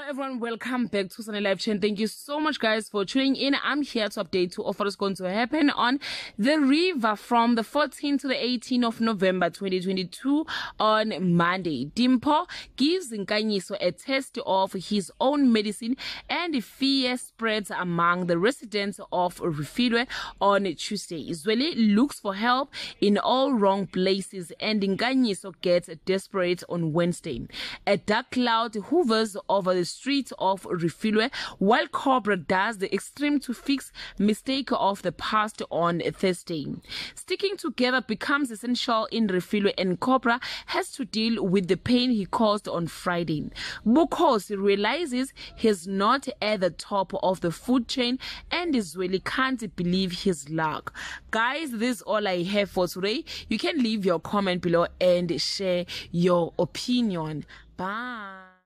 everyone, welcome back to Sunny Live Chain. Thank you so much guys for tuning in. I'm here to update you of what is going to happen on the river from the 14th to the 18th of November 2022 on Monday. Dimpho gives Nkanyiso a test of his own medicine and fear spreads among the residents of Refilwe on Tuesday. Zweli looks for help in all wrong places and Nkanyiso gets desperate on Wednesday. A dark cloud hovers over the streets of Refilwe, while Cobra does the extreme to fix mistake of the past on Thursday. Sticking together becomes essential in Refilwe, and Cobra has to deal with the pain he caused on Friday. Bukhosi realizes he's not at the top of the food chain and Zweli can't believe his luck. Guys, this is all I have for today. You can leave your comment below and share your opinion. Bye.